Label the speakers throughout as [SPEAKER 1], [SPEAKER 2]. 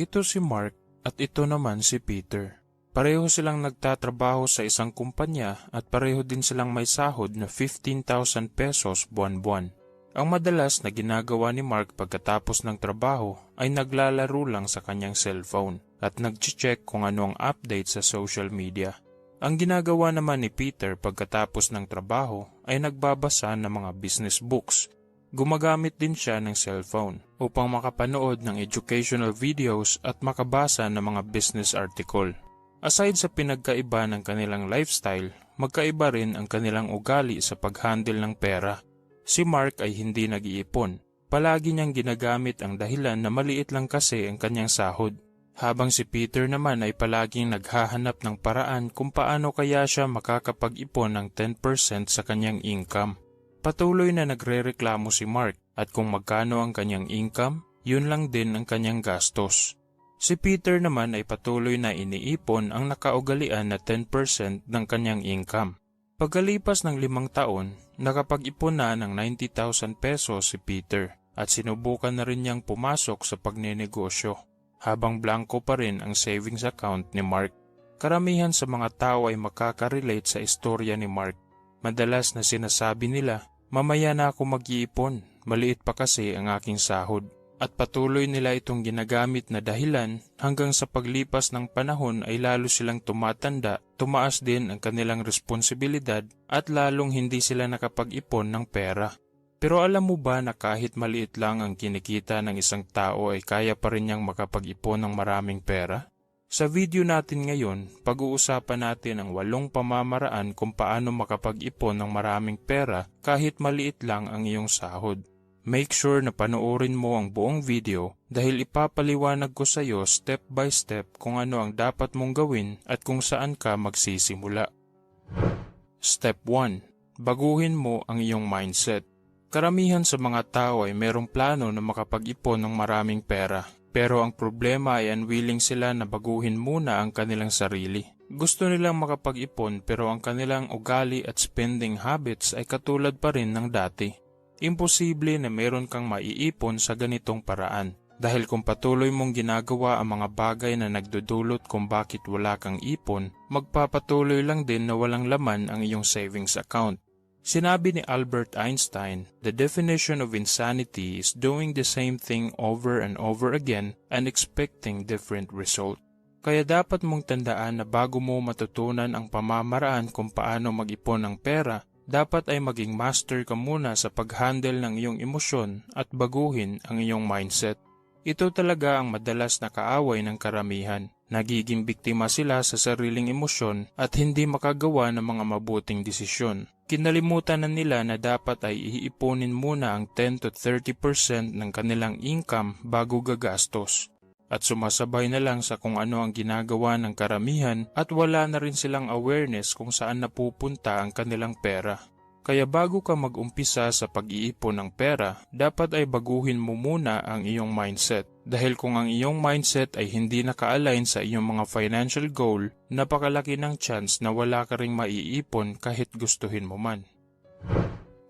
[SPEAKER 1] Ito si Mark at ito naman si Peter. Pareho silang nagtatrabaho sa isang kumpanya at pareho din silang may sahod na 15,000 pesos buwan-buwan. Ang madalas na ginagawa ni Mark pagkatapos ng trabaho ay naglalaro lang sa kanyang cellphone at nag-check kung ano ang update sa social media. Ang ginagawa naman ni Peter pagkatapos ng trabaho ay nagbabasa ng mga business books. Gumagamit din siya ng cellphone upang makapanood ng educational videos at makabasa ng mga business article. Aside sa pinagkaiba ng kanilang lifestyle, magkaiba rin ang kanilang ugali sa paghandle ng pera. Si Mark ay hindi nag-iipon. Palagi niyang ginagamit ang dahilan na maliit lang kasi ang kanyang sahod. Habang si Peter naman ay palaging naghahanap ng paraan kung paano kaya siya makakapag-ipon ng 10% sa kanyang income. Patuloy na nagrereklamo si Mark at kung magkano ang kanyang income, yun lang din ang kanyang gastos. Si Peter naman ay patuloy na iniipon ang nakaugalian na 10% ng kanyang income. Pagkalipas ng 5 taon, nakapag-ipon na ng 90,000 pesos si Peter at sinubukan na rin niyang pumasok sa pagnenegosyo habang blanco pa rin ang savings account ni Mark. Karamihan sa mga tao ay makaka-relate sa istorya ni Mark. Madalas na sinasabi nila, mamaya na ako mag-iipon, maliit pa kasi ang aking sahod. At patuloy nila itong ginagamit na dahilan hanggang sa paglipas ng panahon ay lalo silang tumatanda, tumaas din ang kanilang responsibilidad at lalong hindi sila nakapag-ipon ng pera. Pero alam mo ba na kahit maliit lang ang kinikita ng isang tao ay kaya pa rin niyang makapag-ipon ng maraming pera? Sa video natin ngayon, pag-uusapan natin ang 8 pamamaraan kung paano makapag-ipon ng maraming pera kahit maliit lang ang iyong sahod. Make sure na panoorin mo ang buong video dahil ipapaliwanag ko sa iyo step by step kung ano ang dapat mong gawin at kung saan ka magsisimula. Step 1. Baguhin mo ang iyong mindset. Karamihan sa mga tao ay merong plano na makapag-ipon ng maraming pera. Pero ang problema ay unwilling sila na baguhin muna ang kanilang sarili. Gusto nilang makapag-ipon pero ang kanilang ugali at spending habits ay katulad pa rin ng dati. Imposible na meron kang maiipon sa ganitong paraan dahil kung patuloy mong ginagawa ang mga bagay na nagdudulot kung bakit wala kang ipon, magpapatuloy lang din na walang laman ang iyong savings account. Sinabi ni Albert Einstein, the definition of insanity is doing the same thing over and over again and expecting different result. Kaya dapat mong tandaan na bago mo matutunan ang pamamaraan kung paano mag-ipon ng pera, dapat ay maging master ka muna sa pag-handle ng iyong emosyon at baguhin ang iyong mindset. Ito talaga ang madalas na kaaway ng karamihan. Nagiging biktima sila sa sariling emosyon at hindi makagawa ng mga mabuting desisyon. Kinalimutan na nila na dapat ay iipunin muna ang 10 to 30% ng kanilang income bago gagastos. At sumasabay na lang sa kung ano ang ginagawa ng karamihan at wala na rin silang awareness kung saan napupunta ang kanilang pera. Kaya bago ka mag-umpisa sa pag-iipon ng pera, dapat ay baguhin mo muna ang iyong mindset. Dahil kung ang iyong mindset ay hindi naka-align sa iyong mga financial goal, napakalaki ng chance na wala ka ring maiipon kahit gustuhin mo man.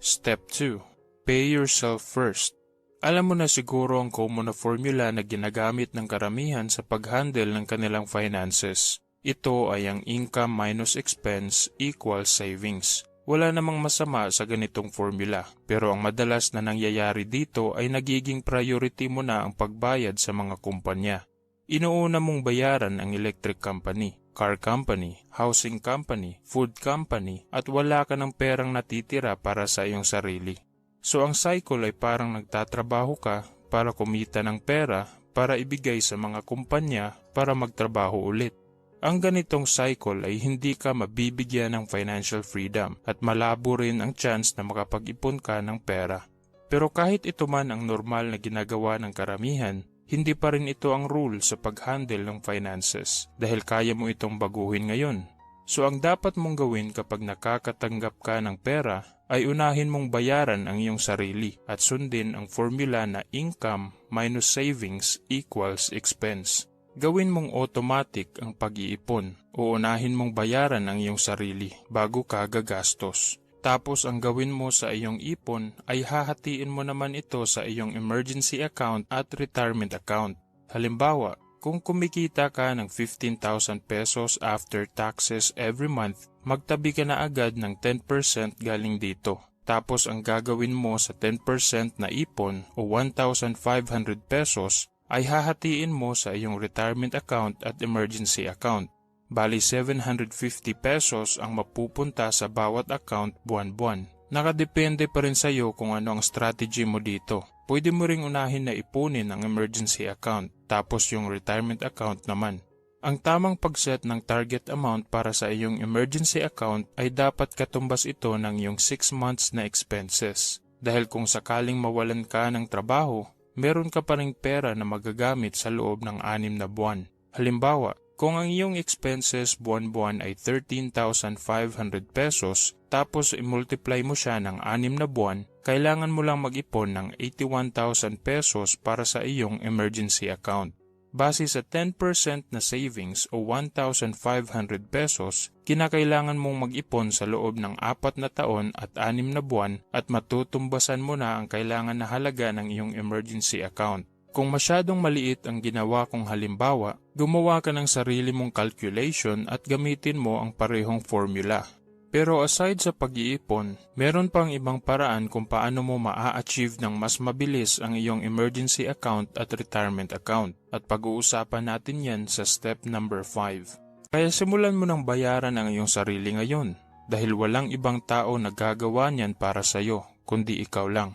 [SPEAKER 1] Step 2. Pay yourself first. Alam mo na siguro ang common na formula na ginagamit ng karamihan sa pag-handle ng kanilang finances. Ito ay ang income minus expense equals savings. Wala namang masama sa ganitong formula, pero ang madalas na nangyayari dito ay nagiging priority mo na ang pagbayad sa mga kumpanya. Inuuna mong bayaran ang electric company, car company, housing company, food company at wala ka ng perang natitira para sa iyong sarili. So ang cycle ay parang nagtatrabaho ka para kumita ng pera para ibigay sa mga kumpanya para magtrabaho ulit. Ang ganitong cycle ay hindi ka mabibigyan ng financial freedom at malabo rin ang chance na makapag-ipon ka ng pera. Pero kahit ito man ang normal na ginagawa ng karamihan, hindi pa rin ito ang rule sa pag-handle ng finances dahil kaya mo itong baguhin ngayon. So ang dapat mong gawin kapag nakakatanggap ka ng pera ay unahin mong bayaran ang iyong sarili at sundin ang formula na income minus savings equals expense. Gawin mong automatic ang pag-iipon. Uunahin mong bayaran ang iyong sarili bago ka gagastos. Tapos ang gawin mo sa iyong ipon ay hahatiin mo naman ito sa iyong emergency account at retirement account. Halimbawa, Kung kumikita ka ng 15,000 pesos after taxes every month, magtabi ka na agad ng 10% galing dito. Tapos ang gagawin mo sa 10% na ipon o 1,500 pesos ay hahatiin mo sa iyong retirement account at emergency account. Bali 750 pesos ang mapupunta sa bawat account buwan-buwan. Nakadepende pa rin sa iyo kung ano ang strategy mo dito. Pwede mo ring unahin na ipunin ang emergency account, tapos yung retirement account naman. Ang tamang pag-set ng target amount para sa iyong emergency account ay dapat katumbas ito ng iyong 6 months na expenses. Dahil kung sakaling mawalan ka ng trabaho, meron ka pa ring pera na magagamit sa loob ng 6 na buwan. Halimbawa, kung ang iyong expenses buwan-buwan ay 13,500 pesos, tapos i-multiply mo siya ng 6 na buwan, kailangan mo lang mag-ipon ng 81,000 pesos para sa iyong emergency account. Base sa 10% na savings o 1,500 pesos, kinakailangan mong mag-ipon sa loob ng 4 na taon at 6 na buwan at matutumbasan mo na ang kailangan na halaga ng iyong emergency account. Kung masyadong maliit ang ginawa kong halimbawa, gumawa ka ng sarili mong calculation at gamitin mo ang parehong formula. Pero aside sa pag-iipon, meron pang ibang paraan kung paano mo maa-achieve ng mas mabilis ang iyong emergency account at retirement account. At pag-uusapan natin yan sa step number 5. Kaya simulan mo ng bayaran ang iyong sarili ngayon dahil walang ibang tao na gagawa niyan para sa iyo kundi ikaw lang.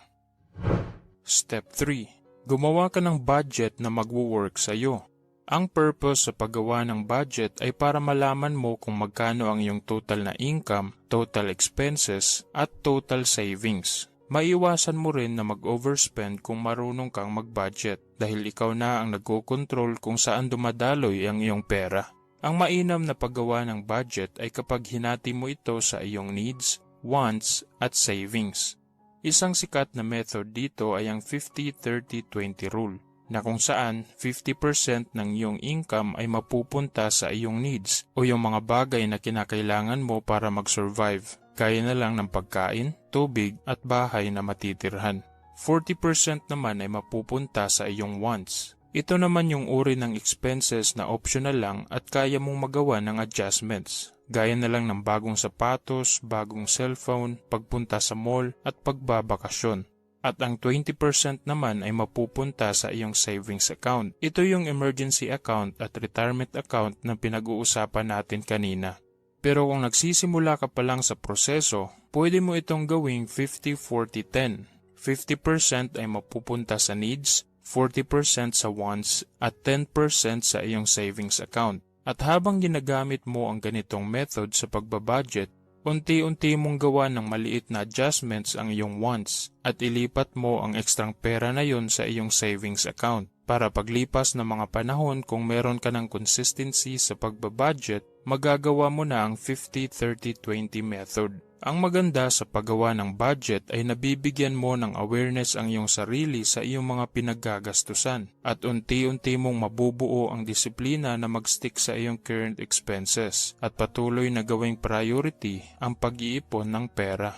[SPEAKER 1] Step 3. Gumawa ka ng budget na magwo-work sa iyo. Ang purpose sa paggawa ng budget ay para malaman mo kung magkano ang iyong total na income, total expenses, at total savings. Maiwasan mo rin na mag-overspend kung marunong kang mag-budget dahil ikaw na ang nagkokontrol kung saan dumadaloy ang iyong pera. Ang mainam na paggawa ng budget ay kapag hinati mo ito sa iyong needs, wants, at savings. Isang sikat na method dito ay ang 50-30-20 rule, na kung saan 50% ng iyong income ay mapupunta sa iyong needs o yung mga bagay na kinakailangan mo para mag-survive, gaya na lang ng pagkain, tubig at bahay na matitirhan. 40% naman ay mapupunta sa iyong wants. Ito naman yung uri ng expenses na optional lang at kaya mong magawa ng adjustments. Gaya na lang ng bagong sapatos, bagong cellphone, pagpunta sa mall at pagbabakasyon. At ang 20% naman ay mapupunta sa iyong savings account. Ito yung emergency account at retirement account na pinag-uusapan natin kanina. Pero kung nagsisimula ka pa lang sa proseso, pwede mo itong gawing 50-40-10. 50% ay mapupunta sa needs, 40% sa wants at 10% sa iyong savings account. At habang ginagamit mo ang ganitong method sa pagbabudget, unti-unti mong gawa ng maliit na adjustments ang iyong wants at ilipat mo ang ekstrang pera na yon sa iyong savings account. Para paglipas ng mga panahon kung meron ka ng consistency sa pagbabudget, magagawa mo na ang 50-30-20 method. Ang maganda sa paggawa ng budget ay nabibigyan mo ng awareness ang iyong sarili sa iyong mga pinaggagastusan at unti-unti mong mabubuo ang disiplina na mag-stick sa iyong current expenses at patuloy na gawing priority ang pag-iipon ng pera.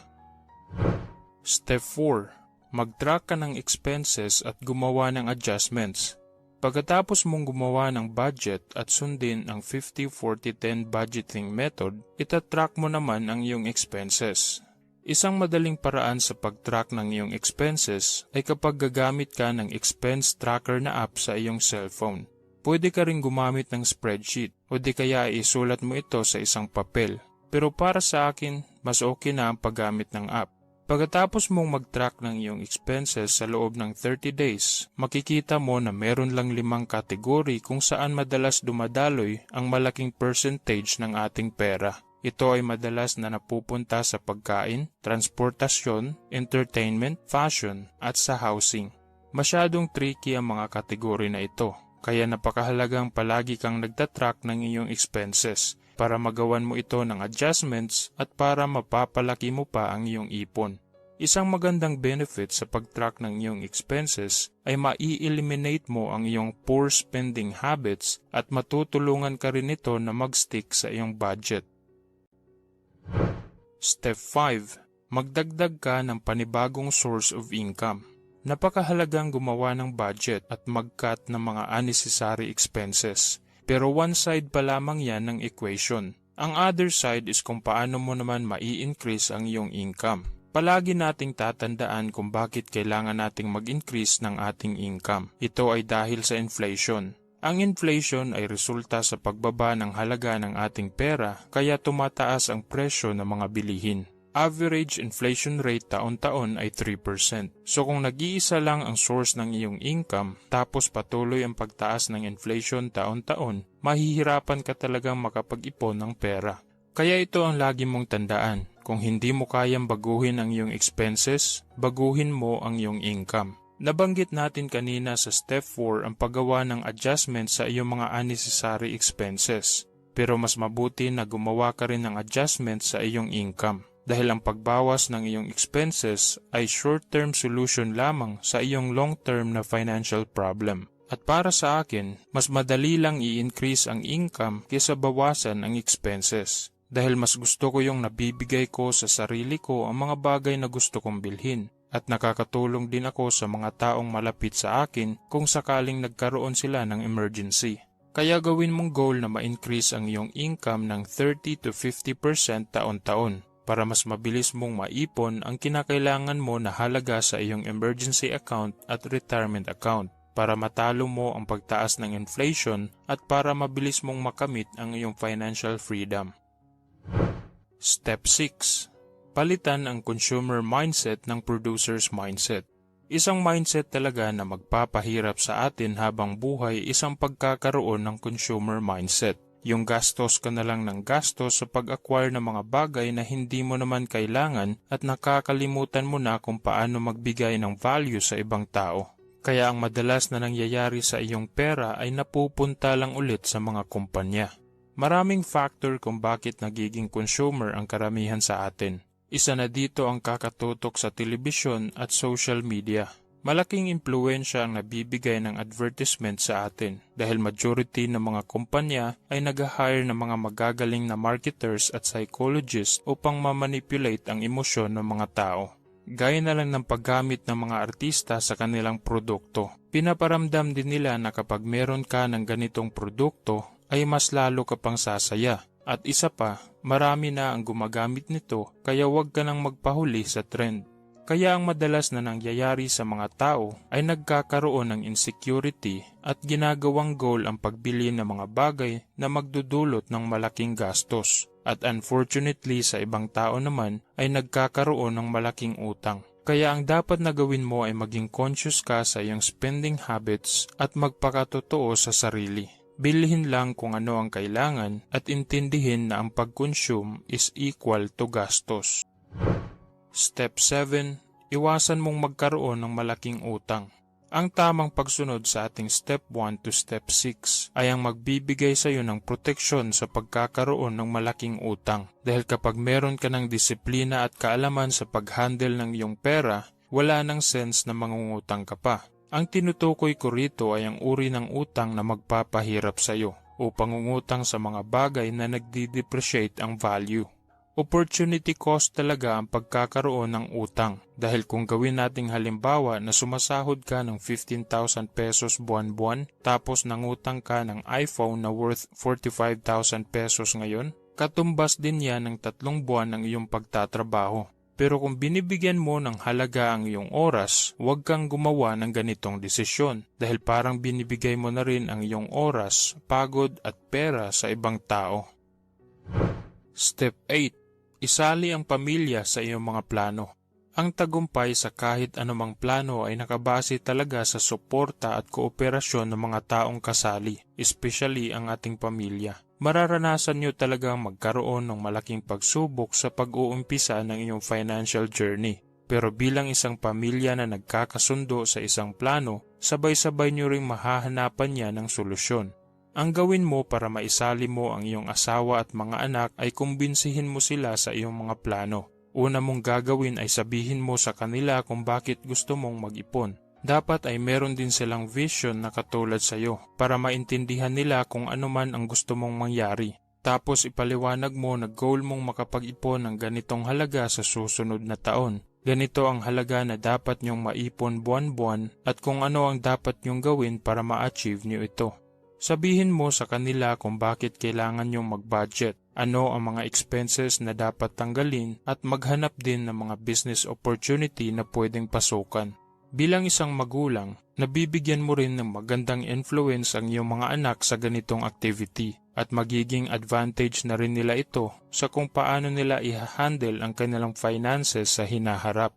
[SPEAKER 1] Step 4. Mag-track ka ng expenses at gumawa ng adjustments. Pagkatapos mong gumawa ng budget at sundin ang 50-40-10 budgeting method, itatrack mo naman ang iyong expenses. Isang madaling paraan sa pag-track ng iyong expenses ay kapag gagamit ka ng expense tracker na app sa iyong cellphone. Pwede ka rin gumamit ng spreadsheet o di kaya isulat mo ito sa isang papel. Pero para sa akin, mas okay na ang paggamit ng app. Pagkatapos mong mag-track ng iyong expenses sa loob ng 30 days, makikita mo na meron lang 5 kategory kung saan madalas dumadaloy ang malaking percentage ng ating pera. Ito ay madalas na napupunta sa pagkain, transportasyon, entertainment, fashion, at sa housing. Masyadong tricky ang mga kategory na ito, kaya napakahalagang palagi kang nagtatrack ng iyong expenses para magawan mo ito ng adjustments at para mapapalaki mo pa ang iyong ipon. Isang magandang benefit sa pag-track ng iyong expenses ay mai-eliminate mo ang iyong poor spending habits at matutulungan ka rin ito na mag-stick sa iyong budget. Step 5. Magdagdag ka ng panibagong source of income. Napakahalagang gumawa ng budget at mag-cut ng mga unnecessary expenses. Pero one side pa lamang yan ng equation. Ang other side is kung paano mo naman mai-increase ang iyong income. Palagi nating tatandaan kung bakit kailangan nating mag-increase ng ating income. Ito ay dahil sa inflation. Ang inflation ay resulta sa pagbaba ng halaga ng ating pera kaya tumataas ang presyo ng mga bilihin. Average inflation rate taon-taon ay 3%. So kung nag-iisa lang ang source ng iyong income tapos patuloy ang pagtaas ng inflation taon-taon, mahihirapan ka talagang makapag-ipon ng pera. Kaya ito ang lagi mong tandaan. Kung hindi mo kayang baguhin ang iyong expenses, baguhin mo ang iyong income. Nabanggit natin kanina sa step 4 ang paggawa ng adjustment sa iyong mga unnecessary expenses. Pero mas mabuti na gumawa ka rin ng adjustment sa iyong income. Dahil ang pagbawas ng iyong expenses ay short-term solution lamang sa iyong long-term na financial problem. At para sa akin, mas madali lang i-increase ang income kaysa bawasan ang expenses. Dahil mas gusto ko yung nabibigay ko sa sarili ko ang mga bagay na gusto kong bilhin. At nakakatulong din ako sa mga taong malapit sa akin kung sakaling nagkaroon sila ng emergency. Kaya gawin mong goal na ma-increase ang iyong income ng 30 to 50% taon-taon. Para mas mabilis mong maipon ang kinakailangan mo na halaga sa iyong emergency account at retirement account, para matalo mo ang pagtaas ng inflation at para mabilis mong makamit ang iyong financial freedom. Step 6. Palitan ang consumer mindset ng producer's mindset. Isang mindset talaga na magpapahirap sa atin habang buhay isang pagkakaroon ng consumer mindset. Yung gastos ka na lang ng gastos sa pag-acquire ng mga bagay na hindi mo naman kailangan at nakakalimutan mo na kung paano magbigay ng value sa ibang tao. Kaya ang madalas na nangyayari sa iyong pera ay napupunta lang ulit sa mga kumpanya. Maraming factor kung bakit nagiging consumer ang karamihan sa atin. Isa na dito ang kakatutok sa telebisyon at social media. Malaking impluwensya ang nabibigay ng advertisement sa atin dahil majority ng mga kumpanya ay nag-hire ng mga magagaling na marketers at psychologists upang mamanipulate ang emosyon ng mga tao. Gaya na lang ng paggamit ng mga artista sa kanilang produkto. Pinaparamdam din nila na kapag meron ka ng ganitong produkto ay mas lalo ka pang sasaya. At isa pa, marami na ang gumagamit nito kaya huwag ka nang magpahuli sa trend. Kaya ang madalas na nangyayari sa mga tao ay nagkakaroon ng insecurity at ginagawang goal ang pagbili ng mga bagay na magdudulot ng malaking gastos. At unfortunately sa ibang tao naman ay nagkakaroon ng malaking utang. Kaya ang dapat na gawin mo ay maging conscious ka sa iyong spending habits at magpakatotoo sa sarili. Bilhin lang kung ano ang kailangan at intindihin na ang pag-consume is equal to gastos. Step 7. Iwasan mong magkaroon ng malaking utang. Ang tamang pagsunod sa ating Step 1 to Step 6 ay ang magbibigay sa iyo ng proteksyon sa pagkakaroon ng malaking utang. Dahil kapag meron ka ng disiplina at kaalaman sa pag-handle ng iyong pera, wala nang sense na mangungutang ka pa. Ang tinutukoy ko rito ay ang uri ng utang na magpapahirap sa iyo o pangungutang sa mga bagay na nagdi-depreciate ang value. Opportunity cost talaga ang pagkakaroon ng utang dahil kung gawin nating halimbawa na sumasahod ka ng 15,000 pesos buwan-buwan tapos nangutang ka ng iPhone na worth 45,000 pesos ngayon, katumbas din yan ng 3 buwan ng iyong pagtatrabaho. Pero kung binibigyan mo ng halaga ang iyong oras, huwag kang gumawa ng ganitong desisyon dahil parang binibigay mo na rin ang iyong oras, pagod at pera sa ibang tao. Step 8. Isali ang pamilya sa iyong mga plano. Ang tagumpay sa kahit anumang plano ay nakabase talaga sa suporta at kooperasyon ng mga taong kasali, especially ang ating pamilya. Mararanasan nyo talagang magkaroon ng malaking pagsubok sa pag-uumpisa ng iyong financial journey. Pero bilang isang pamilya na nagkakasundo sa isang plano, sabay-sabay nyo ring mahahanapan niya ng solusyon. Ang gawin mo para maisali mo ang iyong asawa at mga anak ay kumbinsihin mo sila sa iyong mga plano. Una mong gagawin ay sabihin mo sa kanila kung bakit gusto mong mag-ipon. Dapat ay meron din silang vision na katulad sa iyo para maintindihan nila kung ano man ang gusto mong mangyari. Tapos ipaliwanag mo na goal mong makapag-ipon ng ganitong halaga sa susunod na taon. Ganito ang halaga na dapat nyong maipon buwan-buwan at kung ano ang dapat nyong gawin para ma-achieve nyo ito. Sabihin mo sa kanila kung bakit kailangan nyong mag-budget, ano ang mga expenses na dapat tanggalin at maghanap din ng mga business opportunity na pwedeng pasukan. Bilang isang magulang, nabibigyan mo rin ng magandang influence ang iyong mga anak sa ganitong activity at magiging advantage na rin nila ito sa kung paano nila i-handle ang kanilang finances sa hinaharap.